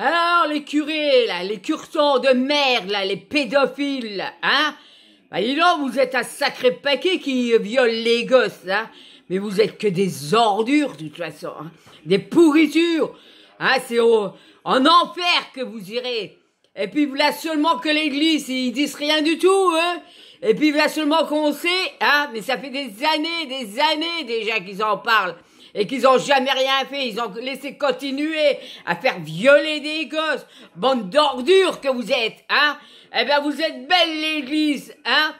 Alors, les curés, là, les cursons de merde, là, les pédophiles, là, hein? Bah, dis donc, vous êtes un sacré paquet qui viole les gosses, hein? Mais vous êtes que des ordures, de toute façon, hein? Des pourritures, hein? C'est en enfer que vous irez. Et puis, voilà seulement que l'église, ils disent rien du tout, hein? Et puis, voilà seulement qu'on sait, hein? Mais ça fait des années déjà qu'ils en parlent. Et qu'ils ont jamais rien fait, ils ont laissé continuer à faire violer des gosses. Bande d'ordures que vous êtes, hein? Eh ben, vous êtes belle l'église, hein?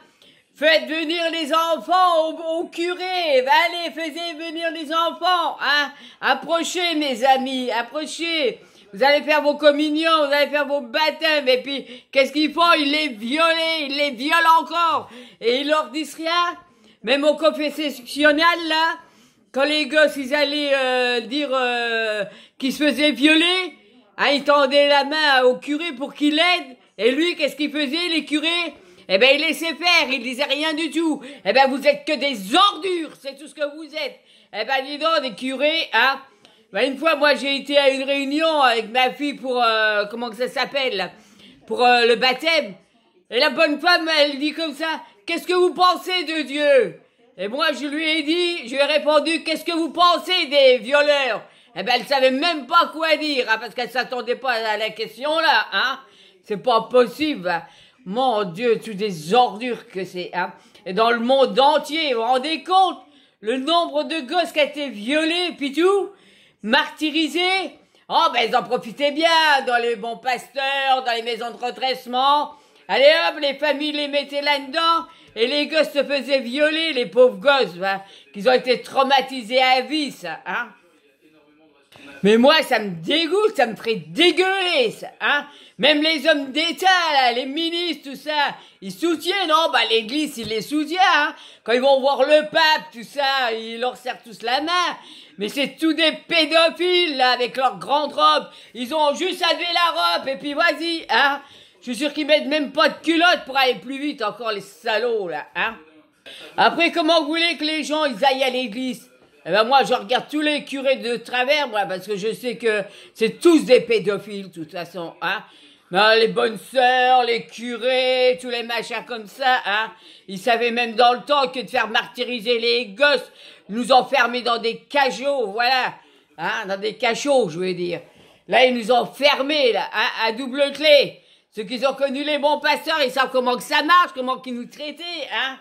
Faites venir les enfants au curé. Allez, faisez venir les enfants, hein? Approchez, mes amis, approchez. Vous allez faire vos communions, vous allez faire vos baptêmes, et puis, qu'est-ce qu'ils font? Ils les violent, ils les violent encore. Et ils leur disent rien? Même au confessionnal, là? Quand les gosses, ils allaient dire qu'ils se faisaient violer, hein, ils tendaient la main au curé pour qu'il aide. Et lui, qu'est-ce qu'il faisait, les curés? Eh ben, il laissait faire, il disait rien du tout. Eh ben, vous êtes que des ordures, c'est tout ce que vous êtes. Eh ben, dis donc, des curés, hein. Ben, une fois, moi, j'ai été à une réunion avec ma fille pour, comment que ça s'appelle, pour le baptême. Et la bonne femme, elle dit comme ça, qu'est-ce que vous pensez de Dieu? Et moi, je lui ai répondu, qu'est-ce que vous pensez des violeurs? Eh ben, elle savait même pas quoi dire, hein, parce qu'elle s'attendait pas à la question, là, hein. C'est pas possible, hein. Mon Dieu, toutes des ordures que c'est, hein. Et dans le monde entier, vous vous rendez compte? Le nombre de gosses qui a été violés, puis tout, martyrisés. Oh, ben, ils en profitaient bien, dans les bons pasteurs, dans les maisons de redressement. Allez hop, les familles les mettaient là-dedans. Et les gosses se faisaient violer, les pauvres gosses, hein, qu'ils ont été traumatisés à vie, ça, hein. Mais moi, ça me dégoûte, ça me ferait dégueuler, ça, hein. Même les hommes d'État, là, les ministres, tout ça, ils soutiennent, non, bah, l'église, ils les soutient, hein. Quand ils vont voir le pape, tout ça, ils leur serrent tous la main. Mais c'est tous des pédophiles, là, avec leurs grandes robes. Ils ont juste à lever la robe, et puis vas-y, hein. Je suis sûr qu'ils mettent même pas de culotte pour aller plus vite, encore les salauds, là, hein. Après, comment vous voulez que les gens, ils aillent à l'église? Eh ben, moi, je regarde tous les curés de travers, moi, parce que je sais que c'est tous des pédophiles, de toute façon, hein. Ben, les bonnes sœurs, les curés, tous les machins comme ça, hein. Ils savaient même dans le temps que de faire martyriser les gosses, nous enfermer dans des cachots, voilà. Hein, dans des cachots, je veux dire. Là, ils nous ont fermés, là, hein, à double clé. Ceux qui ont connu les bons pasteurs, ils savent comment que ça marche, comment qu'ils nous traitaient, hein.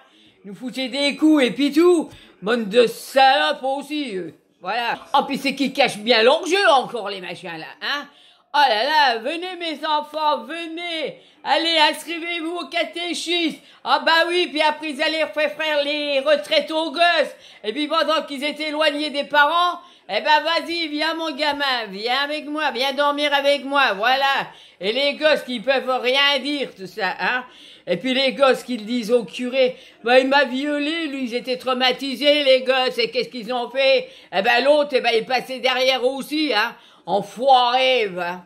Ils nous foutaient des coups et puis tout. Bande de salopes aussi, voilà. Oh, puis c'est qu'ils cachent bien leur jeu encore, les machins, là, hein. Oh là là, venez mes enfants, venez. Allez, inscrivez-vous au catéchisme. Ah bah oui, puis après ils allaient faire les retraites aux gosses. Et puis pendant qu'ils étaient éloignés des parents, eh ben vas-y, viens mon gamin, viens avec moi, viens dormir avec moi, voilà. Et les gosses qui peuvent rien dire, tout ça, hein. Et puis les gosses qui le disent au curé, bah il m'a violé, lui, ils étaient traumatisés, les gosses, et qu'est-ce qu'ils ont fait? Eh ben l'autre, eh ben il passait derrière aussi, hein. Enfoiré, va.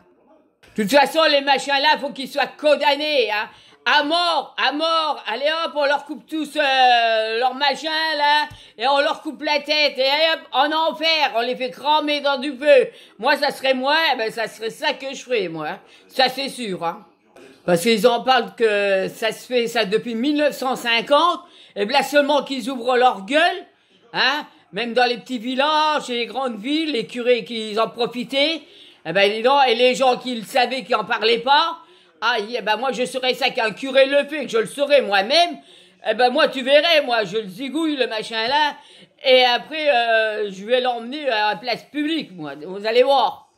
De toute façon, les machins-là, faut qu'ils soient condamnés, hein. À mort, allez hop, on leur coupe tous leurs machins, là, et on leur coupe la tête, et hop, en enfer, on les fait cramer dans du feu. Moi, ça serait moi, ben ça serait ça que je ferais, moi. Ça, c'est sûr, hein. Parce qu'ils en parlent que ça se fait ça depuis 1950, et bien seulement qu'ils ouvrent leur gueule, hein, même dans les petits villages et les grandes villes, les curés qui en profitaient, eh ben dis donc, et les gens qui le savaient, qui en parlaient pas, ah, eh ben moi je saurais ça qu'un curé le fait, que je le saurais moi-même, eh ben moi tu verrais, moi je le zigouille le machin là, et après je vais l'emmener à la place publique, moi, vous allez voir.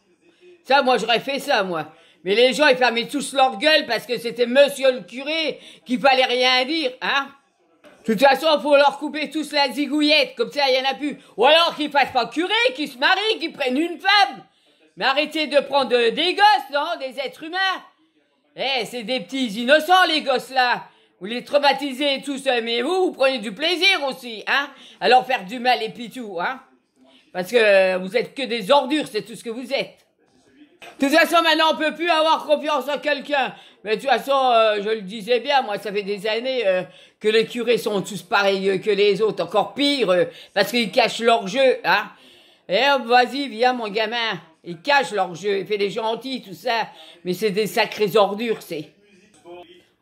Ça, moi j'aurais fait ça, moi. Mais les gens, ils fermaient tous leur gueule parce que c'était monsieur le curé qu'il fallait rien dire, hein. De toute façon, il faut leur couper tous la zigouillette, comme ça, il y en a plus. Ou alors qu'ils fassent pas curé, qu'ils se marient, qu'ils prennent une femme. Mais arrêtez de prendre des gosses, non, des êtres humains. Eh, c'est des petits innocents, les gosses, là. Vous les traumatisez tous, mais vous prenez du plaisir aussi, hein. À leur faire du mal et puis tout, hein. Parce que vous êtes que des ordures, c'est tout ce que vous êtes. De toute façon, maintenant, on peut plus avoir confiance en quelqu'un. Mais de toute façon, je le disais bien, moi, ça fait des années que les curés sont tous pareils que les autres, encore pire, parce qu'ils cachent leur jeu, hein. Et hop, vas-y, viens, mon gamin. Ils cachent leur jeu, ils font des gentils, tout ça. Mais c'est des sacrées ordures, c'est.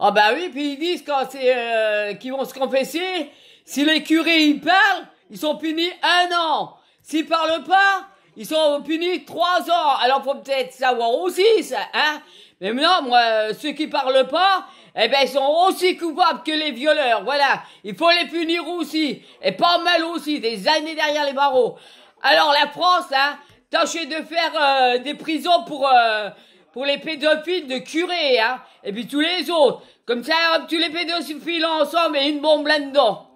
Ah bah oui, puis ils disent quand c'est qu'ils vont se confesser, si les curés ils parlent, ils sont punis 1 an. S'ils parlent pas, ils sont punis 3 ans. Alors faut peut-être savoir aussi ça, hein. Mais non, moi, ceux qui parlent pas, eh ben ils sont aussi coupables que les violeurs. Voilà, il faut les punir aussi, et pas mal aussi, des années derrière les barreaux. Alors la France, hein, tâchez de faire des prisons pour les pédophiles de curés, hein, et puis tous les autres. Comme ça, tous les pédophiles ensemble et une bombe là-dedans.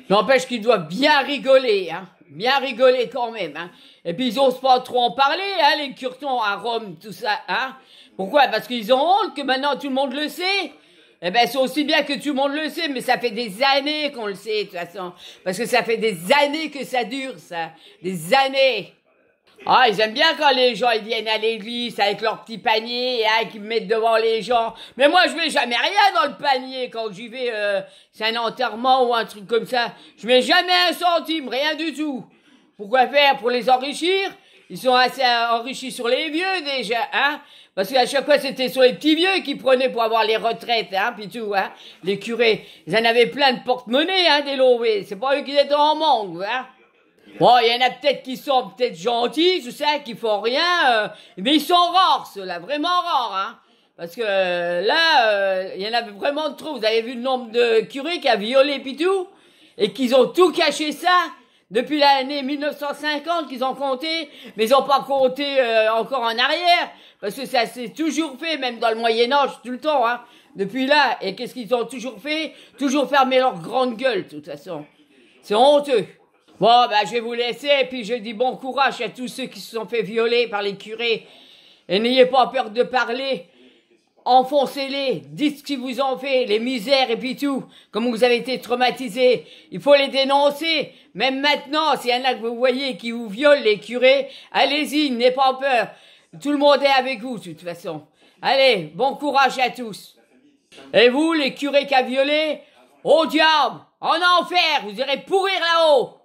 N'empêche qu'ils doivent bien rigoler, hein, bien rigoler quand même, hein. Et puis ils osent pas trop en parler, hein, les curtons à Rome, tout ça, hein. Pourquoi? Parce qu'ils ont honte que maintenant tout le monde le sait. Eh ben, c'est aussi bien que tout le monde le sait, mais ça fait des années qu'on le sait, de toute façon. Parce que ça fait des années que ça dure, ça. Des années. Ah, ils aiment bien quand les gens ils viennent à l'église avec leur petit panier, hein, qu'ils me mettent devant les gens. Mais moi, je mets jamais rien dans le panier quand j'y vais, c'est un enterrement ou un truc comme ça. Je mets jamais un centime, rien du tout. Pourquoi faire? Pour les enrichir? Ils sont assez enrichis sur les vieux déjà, hein. Parce qu'à chaque fois, c'était sur les petits vieux qui prenaient pour avoir les retraites, hein, pis tout, hein. Les curés, ils en avaient plein de porte-monnaie, hein, des lovés. C'est pas eux qui étaient en manque, hein. Bon, il y en a peut-être qui sont peut-être gentils, tout ça, qui font rien, mais ils sont rares, ceux-là, vraiment rares, hein. Parce que là, il y en avait vraiment trop. Vous avez vu le nombre de curés qui a violé pis tout, et qu'ils ont tout caché ça. Depuis l'année 1950 qu'ils ont compté, mais ils ont pas compté encore en arrière, parce que ça s'est toujours fait, même dans le Moyen-Âge, tout le temps, hein. Depuis là, et qu'est-ce qu'ils ont toujours fait? Toujours fermer leur grande gueule, de toute façon. C'est honteux. Bon, bah, je vais vous laisser, et puis je dis bon courage à tous ceux qui se sont fait violer par les curés. Et n'ayez pas peur de parler. Enfoncez-les, dites ce qu'ils vous ont fait, les misères et puis tout, comme vous avez été traumatisés. Il faut les dénoncer. Même maintenant, s'il y en a que vous voyez qui vous violent, les curés, allez-y, n'ayez pas peur. Tout le monde est avec vous, de toute façon. Allez, bon courage à tous. Et vous, les curés qui a violé, au diable, en enfer, vous irez pourrir là-haut.